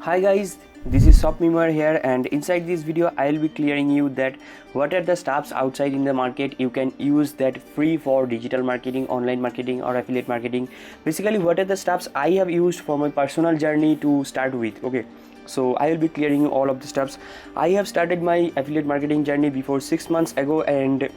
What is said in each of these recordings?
Hi guys, this is Sopmimar here, and inside this video I'll be clearing you that what are the steps outside in the market you can use that free for digital marketing, online marketing or affiliate marketing. Basically what are the steps I have used for my personal journey to start with. Okay, so I will be clearing you all of the steps. I have started my affiliate marketing journey before 6 months ago, and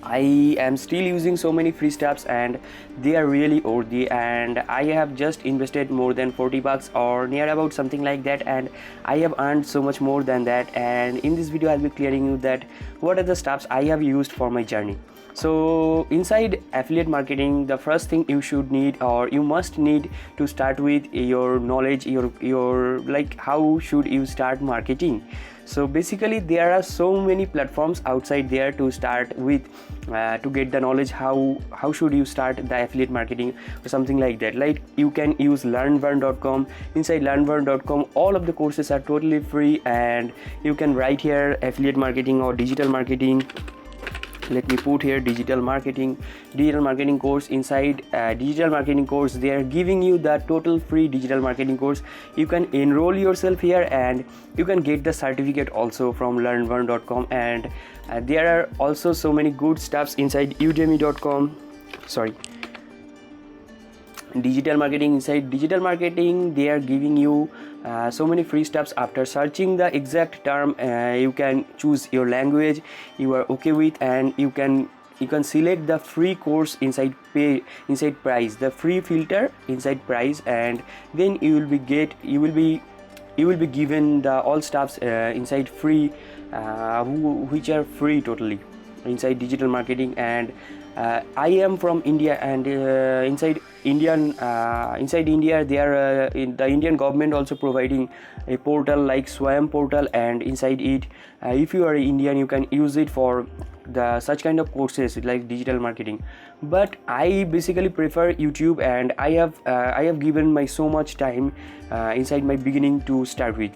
I am still using so many free steps and they are really worthy, and I have just invested more than 40 bucks or near about something like that, and I have earned so much more than that. And in this video I'll be clearing you that what are the steps I have used for my journey. So inside affiliate marketing, the first thing you should need or you must need to start with your knowledge, your like how should you start marketing. So basically there are so many platforms outside there to start with, to get the knowledge how should you start the affiliate marketing or something like that. Like you can use learnburn.com. Inside learnburn.com all of the courses are totally free, and you can write here affiliate marketing or digital marketing. Let me put here digital marketing course. Inside digital marketing course they are giving you the total free digital marketing course. You can enroll yourself here and you can get the certificate also from learnburn.com. And there are also so many good stuffs inside udemy.com. Digital marketing. Inside digital marketing they are giving you so many free steps. After searching the exact term, you can choose your language you are okay with, and you can select the free course inside price, the free filter inside price, and then you will be given the all stuffs inside free, which are free totally inside digital marketing. And I am from India, and inside India there the Indian government also providing a portal like Swayam portal, and inside it if you are Indian you can use it for the such kind of courses like digital marketing. But I basically prefer YouTube, and I have given my so much time inside my beginning to start with.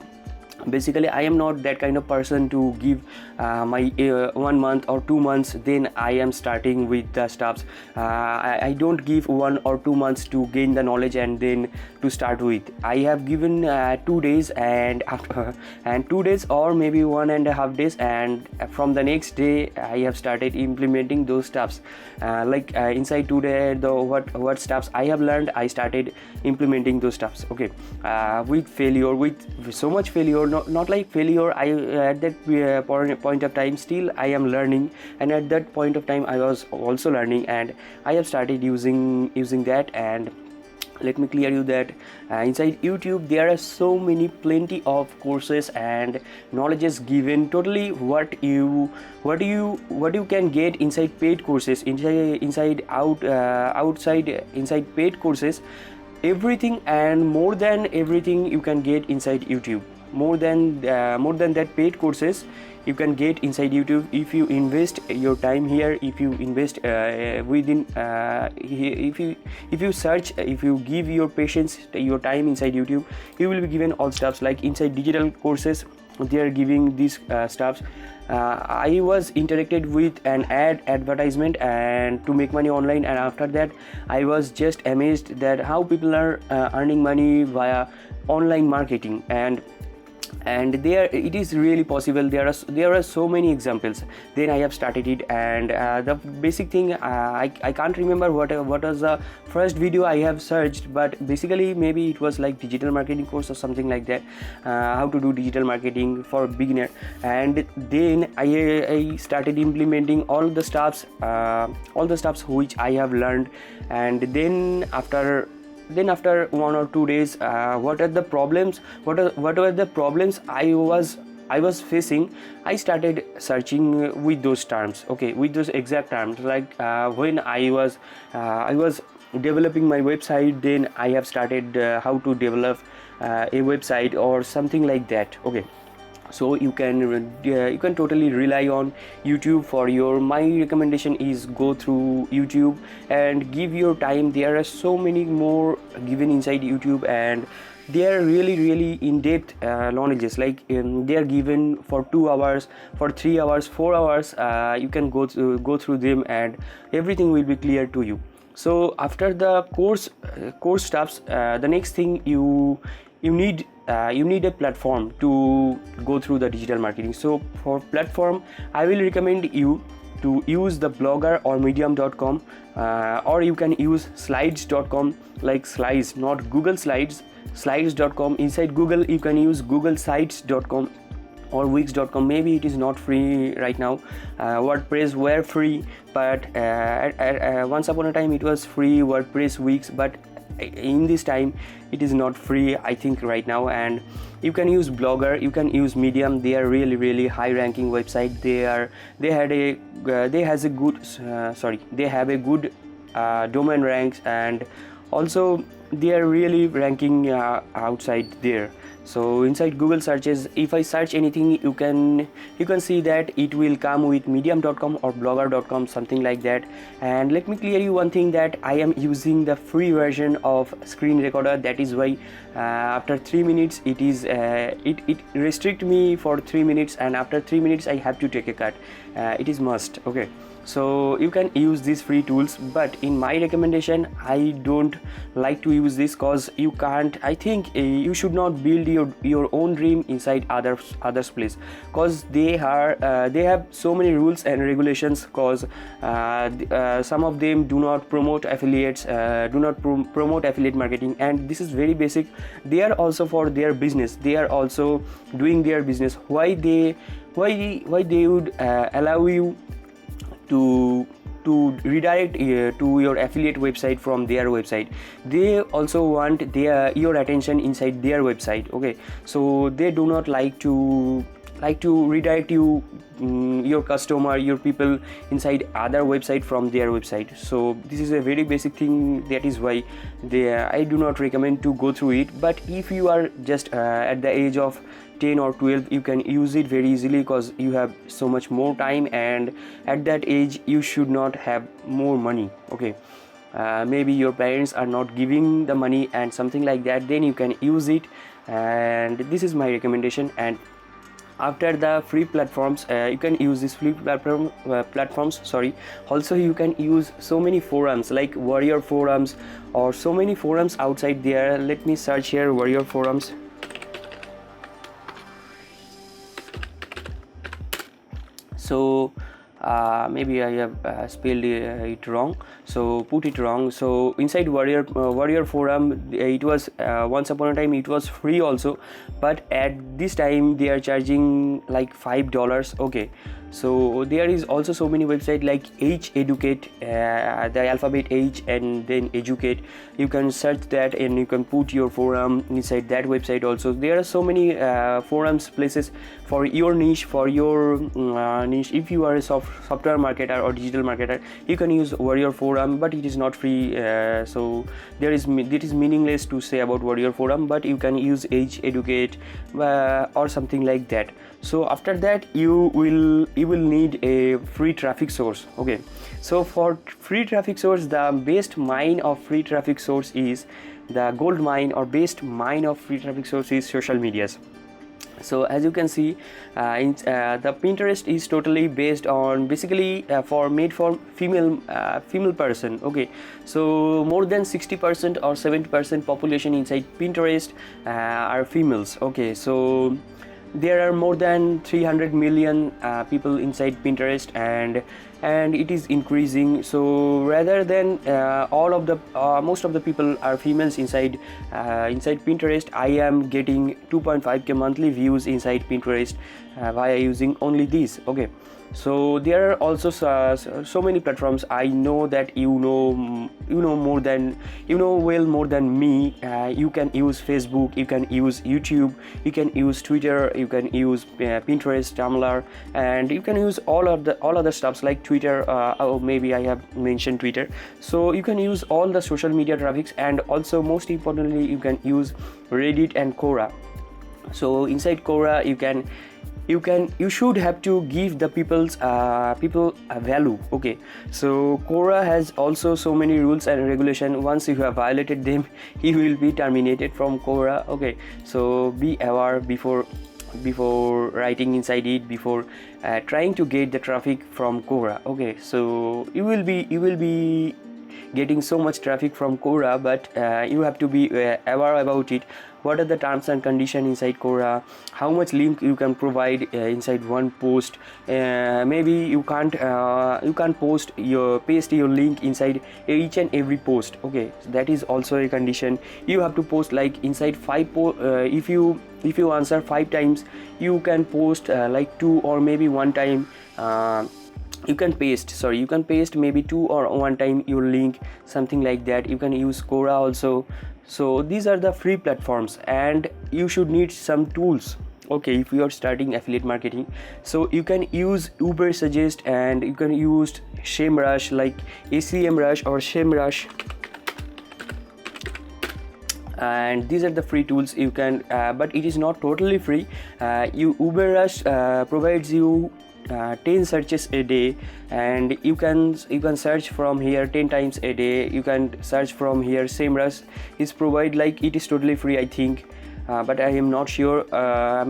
Basically I am not that kind of person to give my 1 month or 2 months then I am starting with the stuffs. I don't give 1 or 2 months to gain the knowledge and then to start with. I have given 2 days and after and 2 days or maybe 1.5 days, and from the next day I have started implementing those stuffs. Inside today what stuffs I have learned, I started implementing those stuffs. Okay, with so much failure, not like failure. I at that point of time still I am learning, and at that point of time I was also learning, and I have started using that. And let me clear you that inside YouTube there are so many plenty of courses and knowledges given. Totally what you can get inside paid courses, inside paid courses, everything and more than everything you can get inside YouTube. More than that paid courses you can get inside YouTube if you invest your time here. If you invest if you search, if you give your patience, your time inside YouTube, you will be given all stuffs. Like inside digital courses they are giving these stuffs. I was interacted with an advertisement and to make money online, and after that I was just amazed that how people are earning money via online marketing, and there it is really possible. There are so many examples. Then I have started it, and the basic thing I can't remember what was the first video I have searched, but basically maybe it was like digital marketing course or something like that, how to do digital marketing for beginner. And then I started implementing all the stuffs which I have learned. And then after 1 or 2 days, what were the problems I was facing, I started searching with those terms. Okay, with those exact terms. Like when I was developing my website, then I have started how to develop a website or something like that. Okay, so you can totally rely on YouTube for my recommendation is go through YouTube and give your time. There are so many more given inside YouTube, and they are really in-depth knowledges. Like they are given for 2 hours, for 3 hours, 4 hours. You can go through them and everything will be clear to you. So after the course stuffs, the next thing you need you need a platform to go through the digital marketing. So for platform, I will recommend you to use the Blogger or medium.com, or you can use slides.com, like slides, not Google Slides, slides.com. Inside Google you can use googlesites.com or wix.com. maybe it is not free right now. WordPress were free, but once upon a time it was free, WordPress, Wix, but in this time it is not free, I think, right now. And you can use Blogger, you can use Medium. They are really high ranking website. They have a good domain ranks, and also they are really ranking outside there. So inside Google searches, if I search anything, you can see that it will come with medium.com or blogger.com, something like that. And let me clear you one thing, that I am using the free version of screen recorder. That is why after 3 minutes it restrict me for 3 minutes, and after 3 minutes I have to take a cut. It is must. Okay, so you can use these free tools, but in my recommendation I don't like to use this, cause you can't, I think you should not build your own dream inside others place, cause they have so many rules and regulations, cause some of them do not promote affiliates, promote affiliate marketing, and this is very basic. They are also for their business, they are also doing their business. Why they would allow you to redirect to your affiliate website from their website? They also want your attention inside their website. Okay, so they do not like to redirect you, your customer, your people, inside other website from their website. So this is a very basic thing. That is why I do not recommend to go through it. But if you are just at the age of 10 or 12, you can use it very easily, because you have so much more time, and at that age you should not have more money. Okay, maybe your parents are not giving the money and something like that, then you can use it. And this is my recommendation. And after the free platforms, you can use these free platforms. Also you can use so many forums like Warrior forums, or so many forums outside there. Let me search here, Warrior forums. So maybe I have spelled it wrong, so put it wrong. So inside Warrior forum, it was once upon a time it was free also, but at this time they are charging like $5. Okay, so there is also so many websites like H Educate, the alphabet H and then Educate. You can search that and you can put your forum inside that website also. There are so many forums, places for your niche, niche. If you are a software marketer or digital marketer, you can use Warrior forum, but it is not free. So it is meaningless to say about Warrior forum, but you can use H Educate or something like that. So after that you will need a free traffic source. Okay, so for free traffic source, the best mine of free traffic source is the gold mine, or best mine of free traffic source is social medias. So as you can see, the Pinterest is totally based on basically made for female person. Okay, so more than 60% or 70% population inside Pinterest are females. Okay, so there are more than 300 million people inside Pinterest, and it is increasing. So rather than most of the people are females inside Pinterest, I am getting 2.5k monthly views inside Pinterest via using only these. Okay, so there are also so many platforms. I know that you know more than me. You can use Facebook, you can use YouTube, you can use Twitter, you can use Pinterest, Tumblr, and you can use all other stuffs like Twitter. Oh, maybe I have mentioned Twitter. So you can use all the social media traffics, and also most importantly you can use Reddit and Quora. So inside Quora you should have to give the people a value. Okay, so Quora has also so many rules and regulation. Once you have violated them, you will be terminated from Quora. Okay, so be aware before writing inside it, before trying to get the traffic from Quora. Okay, so you will be getting so much traffic from Quora, but you have to be aware about it. what are the terms and conditions inside Quora, how much link you can provide inside one post. Maybe you can't paste your link inside each and every post. Okay, so that is also a condition. You have to post like inside 5 if you answer 5 times, you can post like 2 or maybe 1 time. You can paste maybe 2 or 1 time your link, something like that. You can use Quora also. So these are the free platforms, and you should need some tools. Okay, if you are starting affiliate marketing, so you can use Ubersuggest, and you can use SEMrush, like ACMrush or SEMrush, and these are the free tools you can but it is not totally free. Uberrush provides you 10 searches a day, and you can search from here 10 times a day. You can search from here. SEMrush is provide like it is totally free, I think, but I am not sure.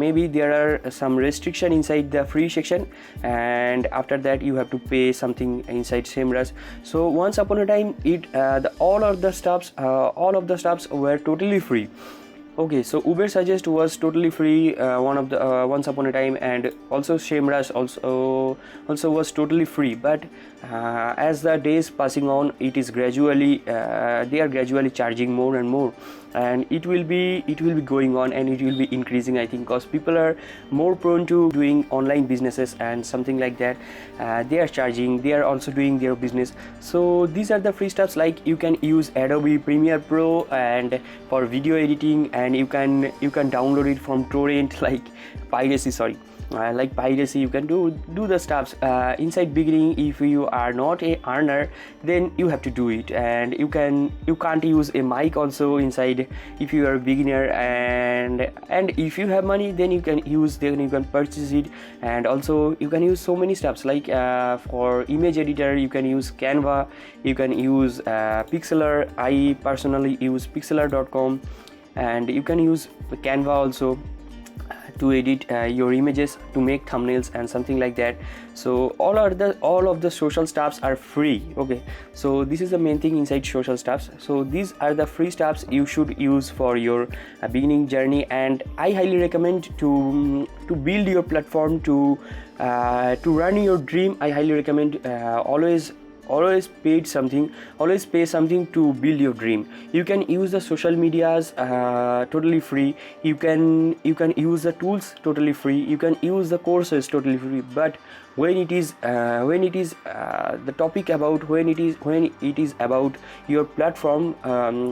Maybe there are some restriction inside the free section, and after that you have to pay something inside SEMrush. So once upon a time all of the stuffs were totally free. Okay, so Ubersuggest was totally free once upon a time, and also SEMrush also was totally free. But as the days passing on, it is gradually they are gradually charging more and more, and it will be going on, and it will be increasing, I think, because people are more prone to doing online businesses and something like that. They are charging, they are also doing their business. So these are the free stuffs, like you can use Adobe Premiere Pro and for video editing, and you can download it from torrent, like piracy. You can do the stuffs inside beginning. If you are not a earner, then you have to do it, and you can't use a mic also inside if you are a beginner, and if you have money, then you can purchase it. And also you can use so many stuffs, like for image editor you can use Canva, you can use Pixlr. I personally use pixlr.com, and you can use Canva also to edit your images, to make thumbnails and something like that. So all of the social stuffs are free. Okay, so this is the main thing inside social stuffs. So these are the free stuffs you should use for your beginning journey, and I highly recommend to build your platform, to run your dream. I highly recommend always pay something to build your dream. You can use the social medias totally free. You can use the tools totally free. You can use the courses totally free. But when it is the topic about when it is about your platform,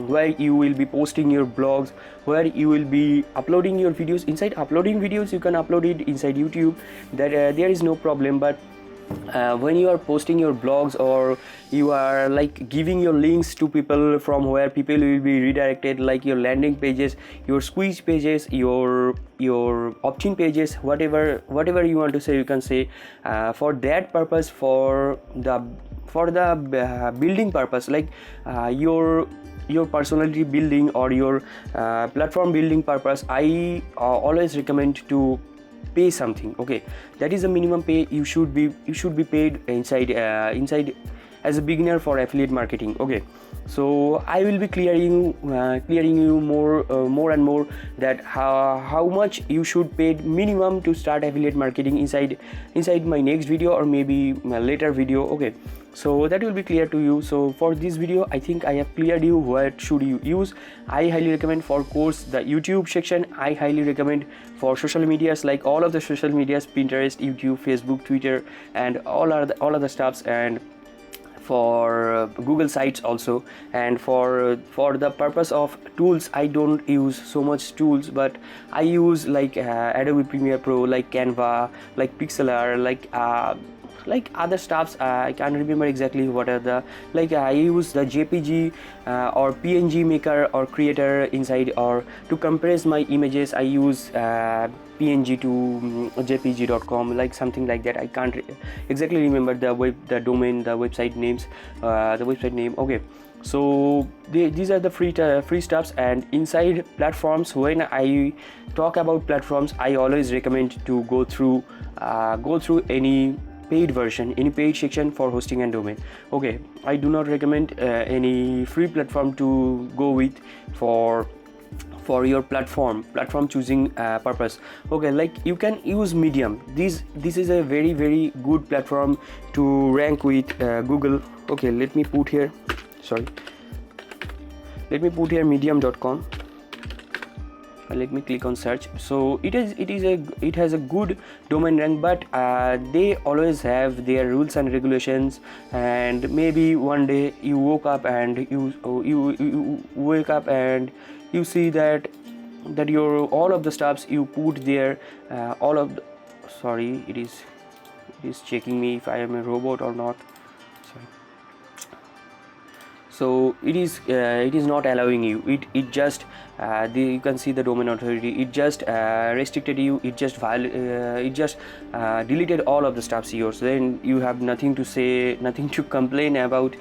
where you will be posting your blogs, where you will be uploading your videos. Inside uploading videos, you can upload it inside YouTube, that there is no problem. But when you are posting your blogs, or you are like giving your links to people from where people will be redirected, like your landing pages, your squeeze pages, your opt-in pages, whatever you want to say, you can say. For that purpose, for the building purpose, like your personality building or your platform building purpose, I always recommend to pay something. Okay, that is the minimum pay you should be paid inside as a beginner for affiliate marketing. Okay, so I will be clearing you more and more that how much you should pay minimum to start affiliate marketing inside my next video, or maybe my later video. Okay, so that will be clear to you. So for this video, I think I have cleared you what should you use. I highly recommend for course the YouTube section. I highly recommend for social medias, like all of the social medias, Pinterest, YouTube, Facebook, Twitter, and all of the stuffs, and for Google sites also. And for the purpose of tools, I don't use so much tools, but I use like Adobe Premiere Pro, like Canva, like Pixlr, like other stuffs. I can't remember exactly what are the, like I use the JPG or PNG maker or creator inside, or to compress my images I use PNG to jpg.com, like something like that. I can't exactly remember the domain, the website name. Okay, so these are the free stuffs. And inside platforms, when I talk about platforms, I always recommend to go through any paid version, any paid section for hosting and domain. Okay, I do not recommend any free platform to go with for for your platform choosing purpose. Okay, like you can use Medium. This is a very good platform to rank with Google. Okay, let me put here medium.com. Let me click on search. So it has a good domain rank, but they always have their rules and regulations, and maybe one day you woke up and you wake up and you see that your all of the stuffs you put there, all of the, sorry, it is checking me if I am a robot or not. Sorry. So it is not allowing you. It just you can see the domain authority. It just restricted you. It just deleted all of the stuffs yours. Then you have nothing to say, nothing to complain about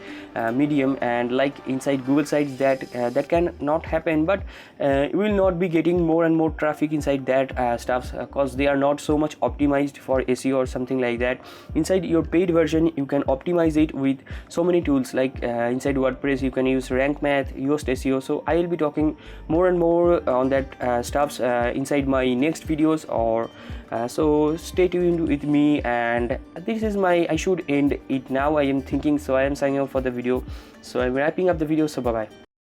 Medium. And like inside Google sites, that can not happen, but you will not be getting more and more traffic inside that stuffs, because they are not so much optimized for SEO or something like that. Inside your paid version, you can optimize it with so many tools, like inside WordPress you can use rank math, Yoast SEO. So I will be talking more and more on that stuffs inside my next videos, or so stay tuned with me. And this is I should end it now, I am thinking. So I am signing off for the video, so I'm wrapping up the video. So bye bye.